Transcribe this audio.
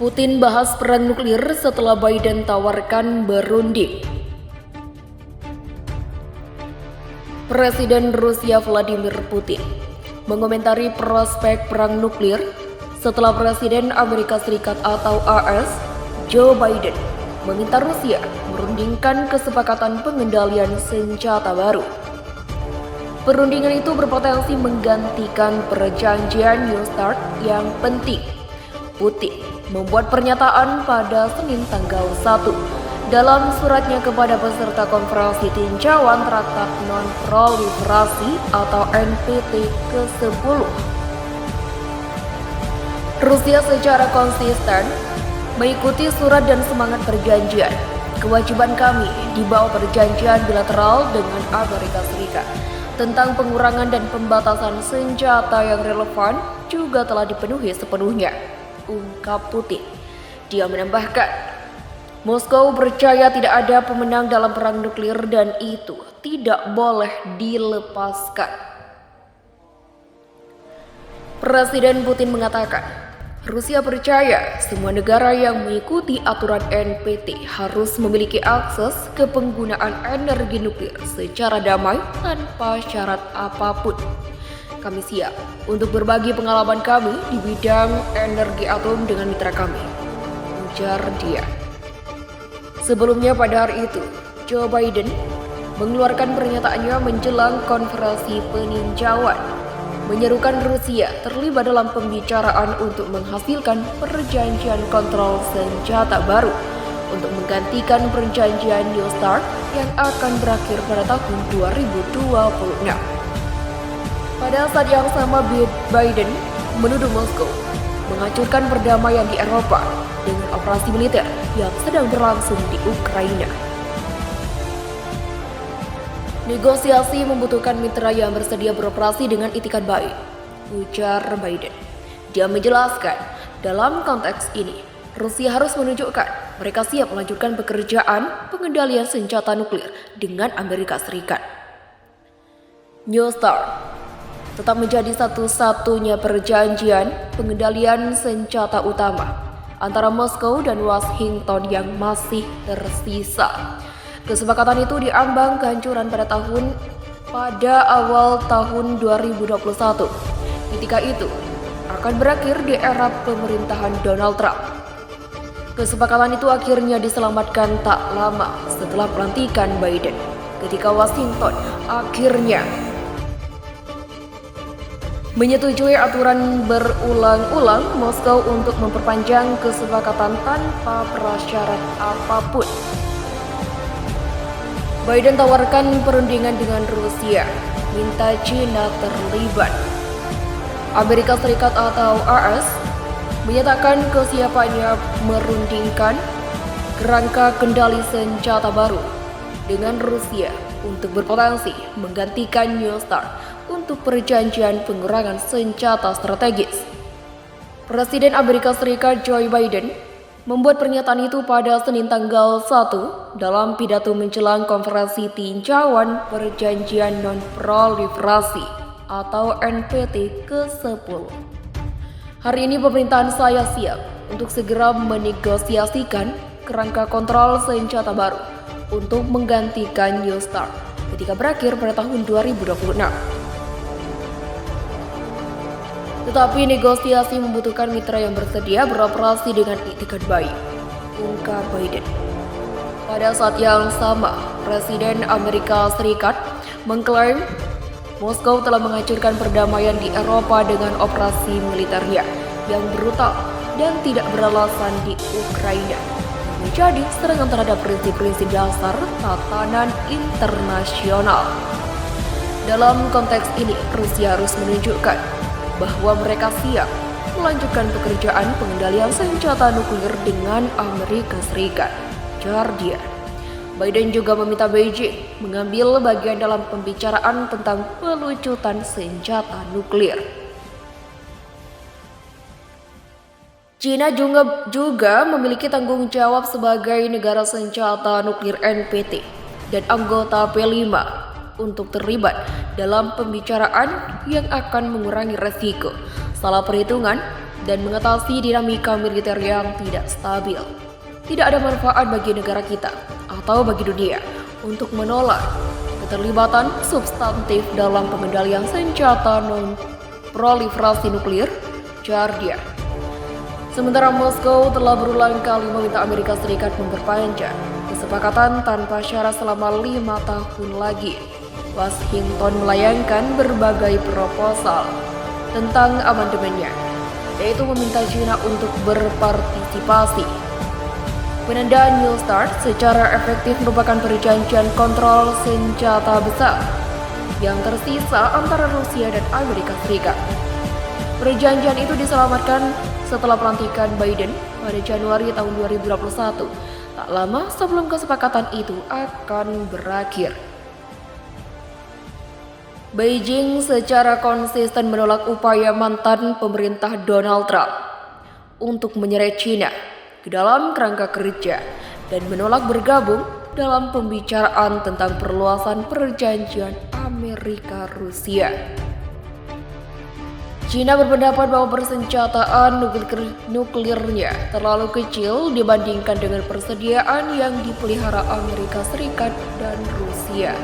Putin bahas perang nuklir setelah Biden tawarkan berunding. Presiden Rusia Vladimir Putin mengomentari prospek perang nuklir setelah Presiden Amerika Serikat atau AS Joe Biden meminta Rusia merundingkan kesepakatan pengendalian senjata baru. Perundingan itu berpotensi menggantikan perjanjian New START yang penting. Putin membuat pernyataan pada Senin tanggal 1 dalam suratnya kepada peserta konferensi tinjauan Traktat Non-Proliferasi atau NPT ke-10. Rusia secara konsisten mengikuti surat dan semangat perjanjian. Kewajiban kami di bawah perjanjian bilateral dengan Amerika Serikat tentang pengurangan dan pembatasan senjata yang relevan juga telah dipenuhi sepenuhnya, ungkap Putin. Dia menambahkan, Moskow percaya tidak ada pemenang dalam perang nuklir dan itu tidak boleh dilepaskan. Presiden Putin mengatakan, Rusia percaya semua negara yang mengikuti aturan NPT harus memiliki akses ke penggunaan energi nuklir secara damai tanpa syarat apapun. Kami siap untuk berbagi pengalaman kami di bidang energi atom dengan mitra kami, ujar dia. Sebelumnya pada hari itu, Joe Biden mengeluarkan pernyataannya menjelang konferensi peninjauan, menyerukan Rusia terlibat dalam pembicaraan untuk menghasilkan perjanjian kontrol senjata baru untuk menggantikan perjanjian New START yang akan berakhir pada tahun 2026. Pada saat yang sama, Biden menuduh Moskow menghancurkan perdamaian di Eropa dengan operasi militer yang sedang berlangsung di Ukraina. Negosiasi membutuhkan mitra yang bersedia beroperasi dengan itikat baik, ujar Biden. Dia menjelaskan, dalam konteks ini, Rusia harus menunjukkan mereka siap melanjutkan pekerjaan pengendalian senjata nuklir dengan Amerika Serikat. New START tetap menjadi satu-satunya perjanjian pengendalian senjata utama antara Moskow dan Washington yang masih tersisa. Kesepakatan itu diambang kehancuran pada awal tahun 2021. Ketika itu akan berakhir di era pemerintahan Donald Trump. Kesepakatan itu akhirnya diselamatkan tak lama setelah pelantikan Biden, ketika Washington akhirnya menyetujui aturan berulang-ulang Moskow untuk memperpanjang kesepakatan tanpa prasyarat apapun. Biden tawarkan perundingan dengan Rusia, minta China terlibat. Amerika Serikat atau AS menyatakan kesiapannya merundingkan kerangka kendali senjata baru dengan Rusia untuk berpotensi menggantikan New START untuk perjanjian pengurangan senjata strategis. Presiden Amerika Serikat Joe Biden membuat pernyataan itu pada Senin tanggal 1 dalam pidato menjelang konferensi tinjauan perjanjian non-proliferasi atau NPT ke-10. Hari ini pemerintahan saya siap untuk segera menegosiasikan kerangka kontrol senjata baru untuk menggantikan New START ketika berakhir pada tahun 2026. Tetapi negosiasi membutuhkan mitra yang bersedia beroperasi dengan itikat baik, ungkap Biden. Pada saat yang sama, Presiden Amerika Serikat mengklaim Moskow telah menghancurkan perdamaian di Eropa dengan operasi militernya yang brutal dan tidak beralasan di Ukraina, menjadi serangan terhadap prinsip-prinsip dasar tatanan internasional. Dalam konteks ini, Rusia harus menunjukkan bahwa mereka siap melanjutkan pekerjaan pengendalian senjata nuklir dengan Amerika Serikat, ujar dia. Biden juga meminta Beijing mengambil bagian dalam pembicaraan tentang pelucutan senjata nuklir. China juga memiliki tanggung jawab sebagai negara senjata nuklir NPT dan anggota P5 untuk terlibat dalam pembicaraan yang akan mengurangi resiko salah perhitungan dan mengatasi dinamika militer yang tidak stabil. Tidak ada manfaat bagi negara kita atau bagi dunia untuk menolak keterlibatan substantif dalam pengendalian senjata non-proliferasi nuklir, jar dia. Sementara Moskow telah berulang kali meminta Amerika Serikat memperpanjang kesepakatan tanpa syarat selama 5 tahun lagi. Washington melayangkan berbagai proposal tentang amandemennya, yaitu meminta China untuk berpartisipasi. Penandaan New START secara efektif merupakan perjanjian kontrol senjata besar yang tersisa antara Rusia dan Amerika Serikat. Perjanjian itu diselamatkan setelah pelantikan Biden pada Januari tahun 2021, tak lama sebelum kesepakatan itu akan berakhir. Beijing secara konsisten menolak upaya mantan pemerintah Donald Trump untuk menyeret China ke dalam kerangka kerja dan menolak bergabung dalam pembicaraan tentang perluasan perjanjian Amerika-Rusia. China berpendapat bahwa persenjataan nuklirnya terlalu kecil dibandingkan dengan persediaan yang dipelihara Amerika Serikat dan Rusia.